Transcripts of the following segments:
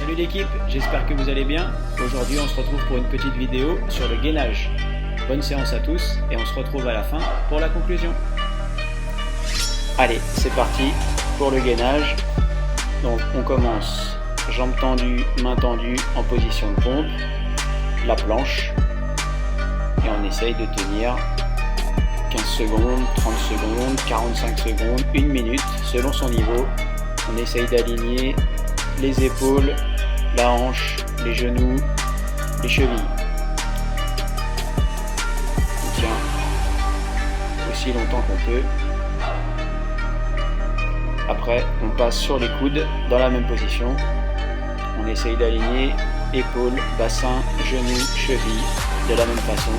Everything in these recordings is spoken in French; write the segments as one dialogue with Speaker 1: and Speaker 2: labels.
Speaker 1: Salut l'équipe, j'espère que vous allez bien. Aujourd'hui on se retrouve pour une petite vidéo sur le gainage. Bonne séance à tous et on se retrouve à la fin pour la conclusion. Allez, c'est parti pour le gainage. Donc on commence jambes tendues, mains tendues en position de pompe, la planche et on essaye de tenir 15 secondes, 30 secondes, 45 secondes, 1 minute selon son niveau. On essaye d'aligner les épaules, la hanche, les genoux, les chevilles. On tient aussi longtemps qu'on peut. Après, on passe sur les coudes dans la même position. On essaye d'aligner épaules, bassin, genoux, chevilles de la même façon.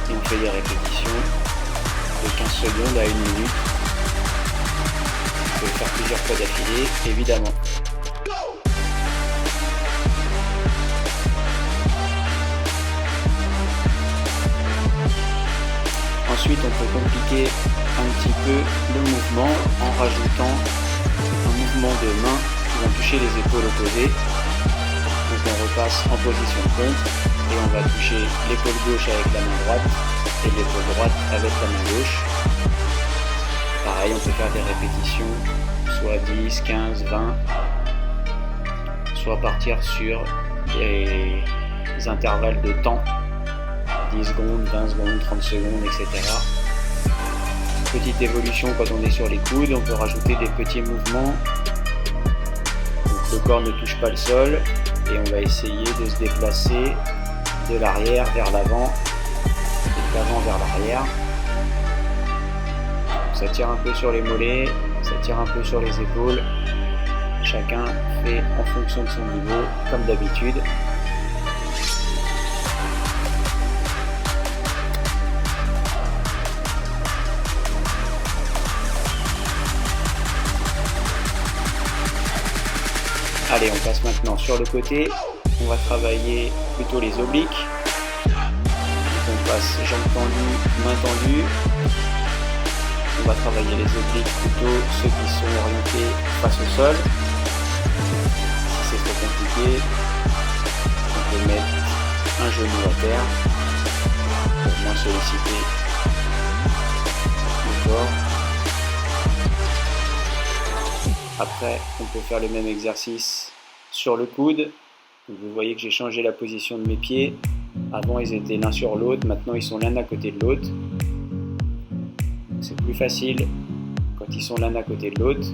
Speaker 1: Et on fait des répétitions de 15 secondes à 1 minute. On peut faire plusieurs fois d'affilée, évidemment. Ensuite, on peut compliquer un petit peu le mouvement en rajoutant un mouvement de main qui va toucher les épaules opposées. Donc on repasse en position de pompe et on va toucher l'épaule gauche avec la main droite et l'épaule droite avec la main gauche. Pareil, on peut faire des répétitions, soit 10, 15, 20, soit partir sur des intervalles de temps, 10 secondes, 20 secondes, 30 secondes, etc. Petite évolution quand on est sur les coudes, on peut rajouter des petits mouvements. Donc le corps ne touche pas le sol et on va essayer de se déplacer de l'arrière vers l'avant et de l'avant vers l'arrière. Ça tire un peu sur les mollets, ça tire un peu sur les épaules. Chacun fait en fonction de son niveau, comme d'habitude. Allez, on passe maintenant sur le côté. On va travailler plutôt les obliques. Donc on passe jambes tendues, mains tendues. On va travailler les obliques plutôt ceux qui sont orientés face au sol. Si c'est trop compliqué, on peut mettre un genou à terre pour moins solliciter le corps. Après, on peut faire le même exercice sur le coude. Vous voyez que j'ai changé la position de mes pieds. Avant, ils étaient l'un sur l'autre. Maintenant, ils sont l'un à côté de l'autre. C'est plus facile quand ils sont l'un à côté de l'autre.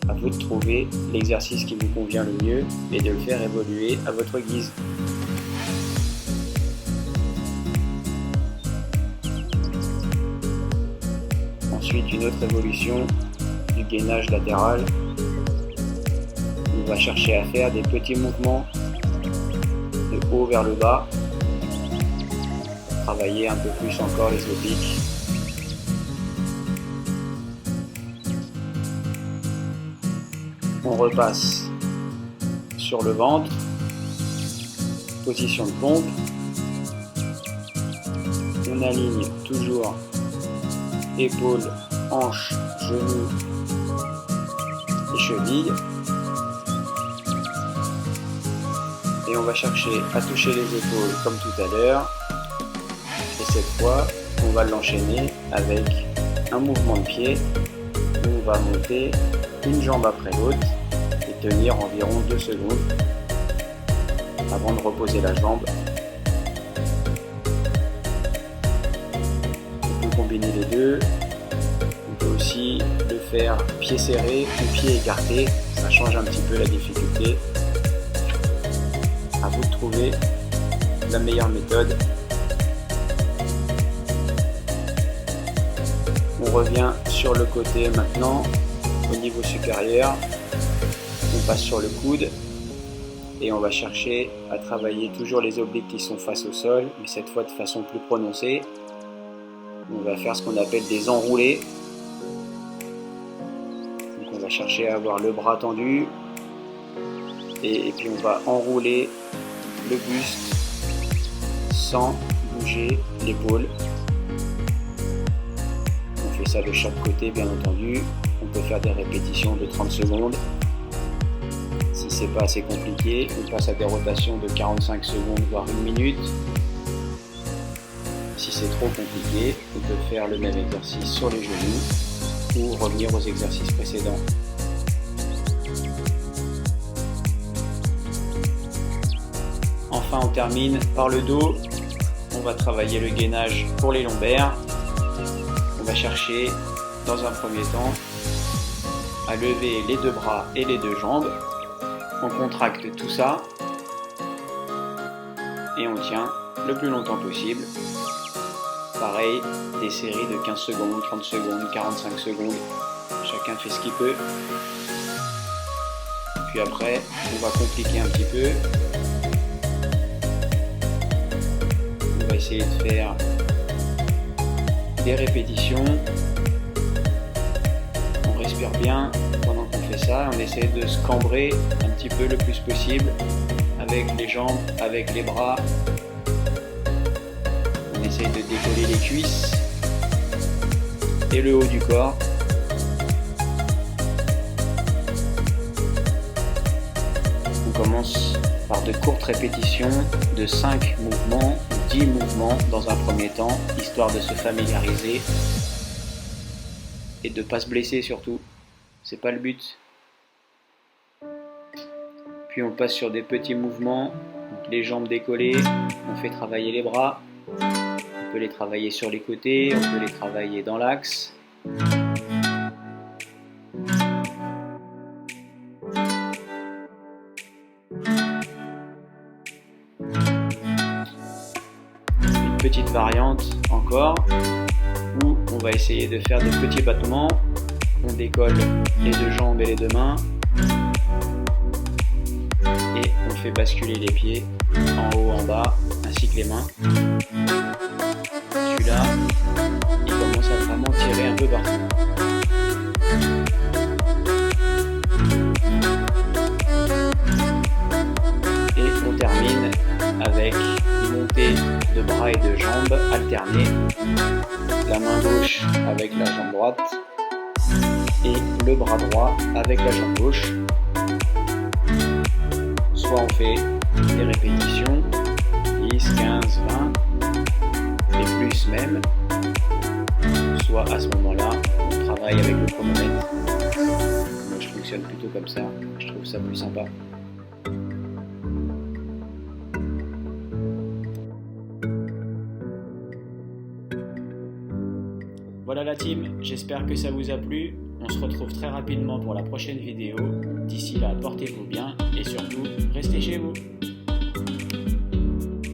Speaker 1: À vous de trouver l'exercice qui vous convient le mieux et de le faire évoluer à votre guise. Ensuite, une autre évolution du gainage latéral. On va chercher à faire des petits mouvements de haut vers le bas. Travailler un peu plus encore les obliques. On repasse sur le ventre, position de pompe. On aligne toujours épaules, hanches, genoux et chevilles. Et on va chercher à toucher les épaules comme tout à l'heure. Et cette fois, on va l'enchaîner avec un mouvement de pied où on va monter une jambe après l'autre et tenir environ 2 secondes avant de reposer la jambe. On peut combiner les deux. On peut aussi le faire pied serré ou pied écarté. Ça change un petit peu la difficulté. À vous de trouver la meilleure méthode. On revient sur le côté maintenant, au niveau supérieur. On passe sur le coude et on va chercher à travailler toujours les obliques qui sont face au sol, mais cette fois de façon plus prononcée. On va faire ce qu'on appelle des enroulés. Donc on va chercher à avoir le bras tendu et puis on va enrouler le buste sans bouger l'épaule. fait ça de chaque côté, bien entendu. On peut faire des répétitions de 30 secondes. Si c'est pas assez compliqué, on passe à des rotations de 45 secondes, voire 1 minute. Si c'est trop compliqué, on peut faire le même exercice sur les genoux ou revenir aux exercices précédents. Enfin, on termine par le dos. On va travailler le gainage pour les lombaires. On va chercher, dans un premier temps, à lever les 2 bras et les 2 jambes. On contracte tout ça et on tient le plus longtemps possible. Pareil, des séries de 15 secondes, 30 secondes, 45 secondes. Chacun fait ce qu'il peut. Puis après, on va compliquer un petit peu. On va essayer de faire des répétitions. On respire bien pendant qu'on fait ça. On essaie de se cambrer un petit peu le plus possible avec les jambes, avec les bras. On essaye de décoller les cuisses et le haut du corps. On commence par de courtes répétitions de 5 mouvements ou 10 mouvements dans un premier temps, histoire de se familiariser et de ne pas se blesser surtout. C'est pas le but. Puis on passe sur des petits mouvements, donc les jambes décollées, on fait travailler les bras. On peut les travailler sur les côtés, on peut les travailler dans l'axe. Une petite variante encore, où on va essayer de faire des petits battements. On décolle les 2 jambes et les 2 mains. Et on fait basculer les pieds en haut, en bas, ainsi que les mains. Celui-là, il commence à vraiment tirer un peu partout. Et on termine avec une montée de bras et de jambes alternée. La main gauche avec la jambe droite et le bras droit avec la jambe gauche. Soit on fait des répétitions, 10, 15, 20 et plus même, soit à ce moment-là, on travaille avec le chronomètre. Moi je fonctionne plutôt comme ça, je trouve ça plus sympa. Voilà la team, j'espère que ça vous a plu. On se retrouve très rapidement pour la prochaine vidéo. D'ici là, portez-vous bien et surtout, restez chez vous.